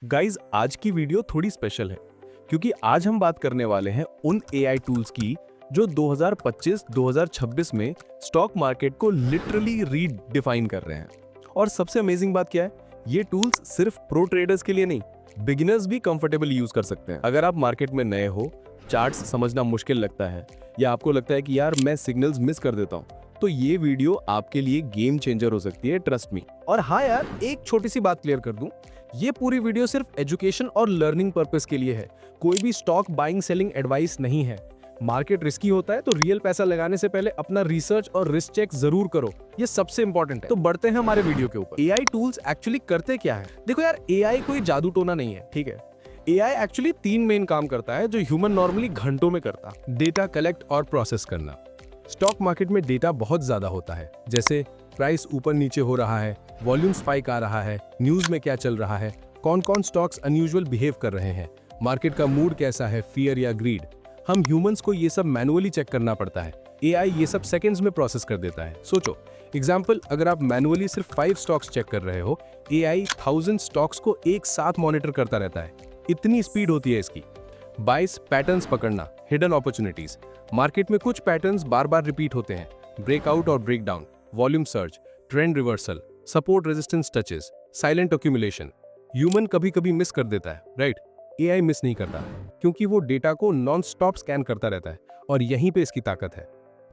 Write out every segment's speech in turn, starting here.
Guys आज की video थोड़ी स्पेशल है क्योंकि आज हम बात करने वाले हैं उन एआई टूल्स की जो 2025-2026 में स्टॉक मार्केट को लिटरली रीडिफाइन कर रहे हैं। और सबसे अमेजिंग बात क्या है, ये टूल्स सिर्फ प्रो ट्रेडर्स के लिए नहीं, बिगिनर्स भी कंफर्टेबल यूज कर सकते हैं। अगर आप मार्केट में नए हो, चार्ट्स समझना मुश्किल लगता है या आपको लगता है कि यार मैं सिग्नल्स मिस कर देता हूँ, तो ये वीडियो आपके लिए गेम चेंजर हो सकती है, ट्रस्ट मी। और हाँ यार, एक छोटी सी बात क्लियर कर दूं, ये पूरी वीडियो सिर्फ एजुकेशन और लर्निंग पर्पस के लिए है। कोई भी स्टॉक बाइंग सेलिंग एडवाइस नहीं है। मार्केट रिस्की होता है तो रियल पैसा लगाने से पहले अपना रिसर्च और रिस्क चेक जरूर करो, ये सबसे इंपॉर्टेंट है। तो बढ़ते हैं हमारे वीडियो के ऊपर। एआई टूल्स एक्चुअली करते क्या है? देखो यार, एआई कोई जादू टोना नहीं है, ठीक है। एआई एक्चुअली 3 मेन काम करता है जो ह्यूमन नॉर्मली घंटों में करता। डेटा कलेक्ट और प्रोसेस करना। स्टॉक मार्केट में डेटा बहुत ज्यादा होता है, जैसे प्राइस ऊपर नीचे हो रहा है, वॉल्यूम स्पाइक आ रहा है, न्यूज में क्या चल रहा है, कौन कौन स्टॉक्स अनयूजुअल बिहेव कर रहे हैं, मार्केट का मूड कैसा है, फियर या ग्रीड। हम ह्यूमंस को ये सब मैनुअली चेक करना पड़ता है, एआई ये सब सेकंड्स में प्रोसेस कर देता है। सोचो, एग्जांपल, अगर आप मैनुअली सिर्फ 5 स्टॉक्स चेक कर रहे हो, एआई 1000 स्टॉक्स को एक साथ मॉनिटर करता रहता है। इतनी स्पीड होती है इसकी। बाइस पैटर्न्स पकड़ना, हिडन अपॉर्चुनिटीज। मार्केट में कुछ पैटर्न्स बार बार रिपीट होते हैं, ब्रेकआउट और breakdown, volume surge, trend reversal, support resistance touches, silent accumulation. Human कभी कभी मिस कर देता है, राइट? एआई मिस नहीं करता क्योंकि वो डेटा को नॉन स्टॉप स्कैन करता रहता है और यहीं पे इसकी ताकत है।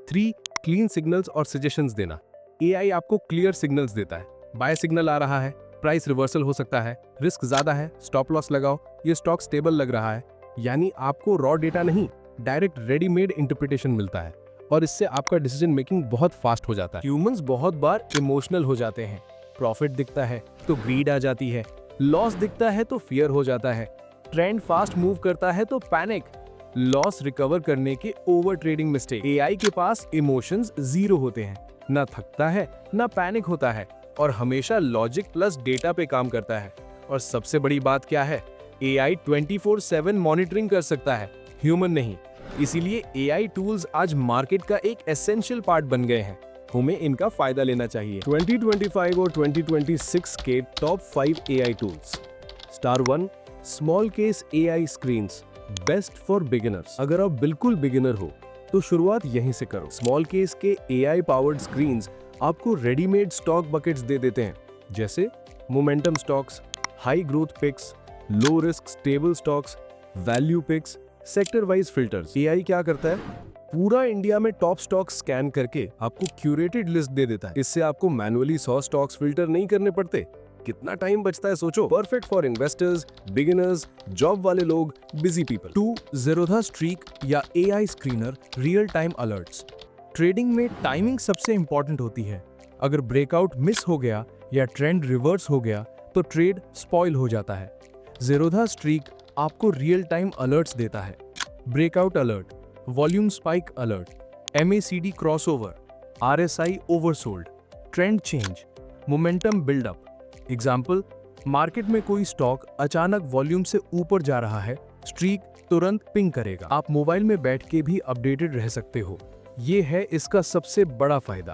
3 क्लीन सिग्नल्स और सजेशंस देना। एआई आपको क्लियर सिग्नल्स देता है, बाय सिग्नल आ रहा है, प्राइस रिवर्सल हो सकता है, रिस्क ज्यादा है, स्टॉप लॉस लगाओ, ये स्टॉक स्टेबल लग रहा है। यानी आपको रॉ डेटा नहीं, डायरेक्ट रेडीमेड इंटरप्रिटेशन मिलता है और इससे आपका डिसीजन मेकिंग बहुत फास्ट हो जाता है। ह्यूमंस बहुत बार इमोशनल हो जाते हैं। प्रॉफिट दिखता है तो ग्रीड आ जाती है, लॉस दिखता है तो फियर हो जाता है, ट्रेंड फास्ट मूव करता है तो पैनिक, लॉस रिकवर करने के ओवर ट्रेडिंग मिस्टेक। एआई के पास इमोशंस जीरो होते हैं, ना थकता है ना पैनिक होता है और हमेशा लॉजिक प्लस डेटा पे काम करता है। और सबसे बड़ी बात क्या है, एआई 24/7 मॉनिटरिंग कर सकता है, ह्यूमन नहीं। इसीलिए एआई टूल्स आज मार्केट का एक एसेंशियल पार्ट बन गए हैं। हमें इनका फायदा लेना चाहिए। 2025 और 2026 के top 5 AI tools. Star 1, small case AI screens, best for beginners. अगर आप बिल्कुल बिगिनर हो तो शुरुआत यहीं से करो। स्मॉल केस के एआई पावर्ड स्क्रीन्स आपको रेडीमेड स्टॉक बकेट्स दे देते हैं, जैसे momentum stocks, high growth picks, low risk stable stocks, value picks, sector wise filters. AI क्या करता है, पूरा इंडिया में टॉप स्टॉक्स स्कैन करके आपको क्यूरेटेड लिस्ट दे देता है। इससे आपको मैनुअली 100 स्टॉक्स फिल्टर नहीं करने पड़ते। कितना टाइम बचता है सोचो। Perfect for investors, beginners, job वाले लोग, बिजी पीपल। 2, ज़ेरोधा स्ट्रीक या AI screener real time alerts. Trading में टाइमिंग सबसे इंपॉर्टेंट होती है। अगर ब्रेकआउट मिस हो गया या ट्रेंड रिवर्स हो गया तो ट्रेड स्पॉइल हो जाता है। ज़ेरोधा स्ट्रीक आपको रियल टाइम अलर्ट्स देता है। Breakout alert, volume spike alert, MACD crossover, RSI oversold, trend change, momentum buildup. Example, market में कोई स्टॉक अचानक वॉल्यूम से ऊपर जा रहा है, स्ट्रीक तुरंत पिंग करेगा। आप मोबाइल में बैठ के भी अपडेटेड रह सकते हो। ये है इसका सबसे बड़ा फायदा।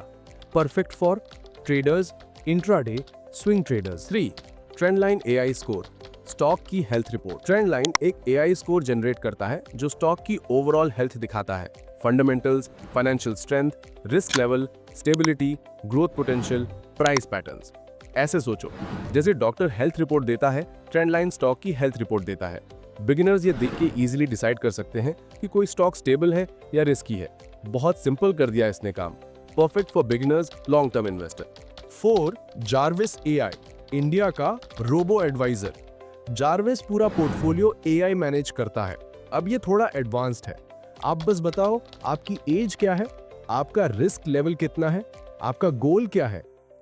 Perfect for traders, intraday, swing traders. 3, trend line AI score, stock की हेल्थ रिपोर्ट। ट्रेंड लाइन एक एआई स्कोर जनरेट करता है जो स्टॉक की ओवरऑल हेल्थ दिखाता है। Fundamentals, financial strength, risk level, stability, growth potential, price patterns. ऐसे सोचो, जैसे डॉक्टर हेल्थ रिपोर्ट देता है, ट्रेंड लाइन स्टॉक की हेल्थ रिपोर्ट देता है। बिगिनर्स ये देख के इजीली डिसाइड कर सकते हैं कि कोई स्टॉक स्टेबल है या रिस्की है। बहुत सिंपल कर दिया इसने काम। Perfect for beginners, long term investor. 4, Jarvis AI, India का रोबो एडवाइजर। जार्विस पूरा पोर्टफोलियो एआई मैनेज करता है। अब ये थोड़ा एडवांस्ड है। आप बस बताओ आपकी एज क्या है, आपका रिस्क लेवल कितना है, आपका गोल क्या है,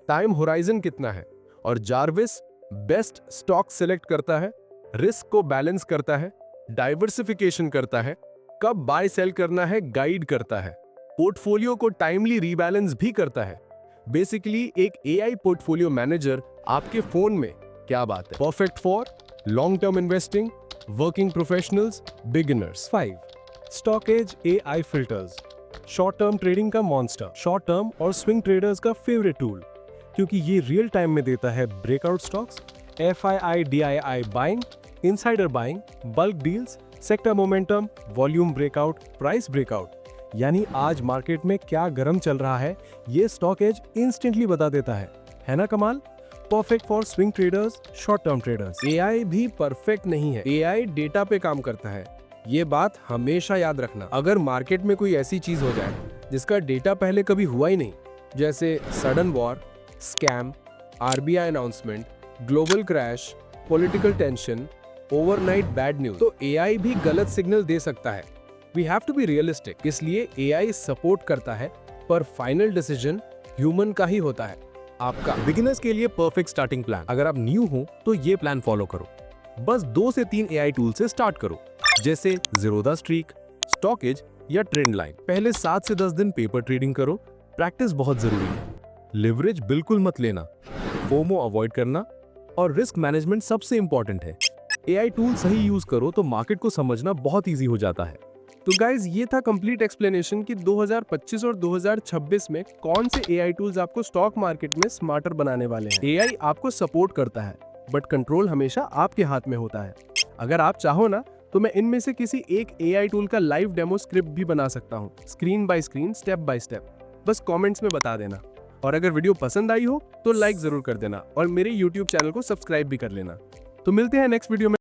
टाइम होराइजन कितना है, और जार्विस बेस्ट स्टॉक सिलेक्ट करता है, रिस्क को बैलेंस करता है, डाइवर्सिफिकेशन करता है, कब बाय सेल करना है गाइड करता है, पोर्टफोलियो को टाइमली रीबैलेंस भी करता है। बेसिकली एक एआई पोर्टफोलियो मैनेजर आपके फोन में। क्या बात है। Perfect for long term investing, working professionals, beginners. 5, StockEdge AI filters, short term trading का मॉन्स्टर, शॉर्ट टर्म और स्विंग ट्रेडर्स का फेवरेट टूल, क्योंकि ये रियल टाइम में देता है breakout stocks, FII DII buying, insider buying, bulk deals, sector momentum, volume breakout, price breakout. यानी आज मार्केट में क्या गर्म चल रहा है ये स्टॉक एज इंस्टेंटली बता देता है ना कमाल? Perfect for swing traders, short term traders. AI भी परफेक्ट नहीं है, AI डेटा पे काम करता है, ये बात हमेशा याद रखना। अगर मार्केट में कोई ऐसी चीज हो जाए जिसका डेटा पहले कभी हुआ ही नहीं, जैसे sudden war, scam, RBI announcement, global crash, political tension, overnight bad news, तो AI भी गलत सिग्नल दे सकता है। We have to be realistic, इसलिए AI सपोर्ट करता है, पर फाइनल डिसीजन ह्यूमन का ही होता है। आपका बिगिनर्स के लिए परफेक्ट स्टार्टिंग प्लान। अगर आप न्यू हो तो ये प्लान फॉलो करो। बस 2 से 3 AI टूल से स्टार्ट करो, जैसे ज़ीरोधा स्ट्रीक, स्टॉकेज या ट्रेंड लाइन। पहले 7 से 10 दिन पेपर ट्रेडिंग करो, प्रैक्टिस बहुत जरूरी है। लिवरेज बिल्कुल मत लेना, फोमो अवॉइड करना और रिस्क मैनेजमेंट सबसे इंपॉर्टेंट है। AI टूल सही यूज करो तो मार्केट को समझना बहुत इजी हो जाता है। तो गाइज ये था कंप्लीट एक्सप्लेनेशन कि 2025 और 2026 में कौन से AI टूल्स आपको स्टॉक मार्केट में स्मार्टर बनाने वाले हैं। AI आपको सपोर्ट करता है, बट कंट्रोल हमेशा आपके हाथ में होता है। अगर आप चाहो ना तो मैं इनमें से किसी एक AI टूल का लाइव डेमो स्क्रिप्ट भी बना सकता हूँ, screen bye screen, step by step. बस कमेंट्स में बता देना। और अगर वीडियो पसंद आई हो तो लाइक जरूर कर देना और मेरे YouTube चैनल को सब्सक्राइब भी कर लेना। तो मिलते हैं नेक्स्ट वीडियो में।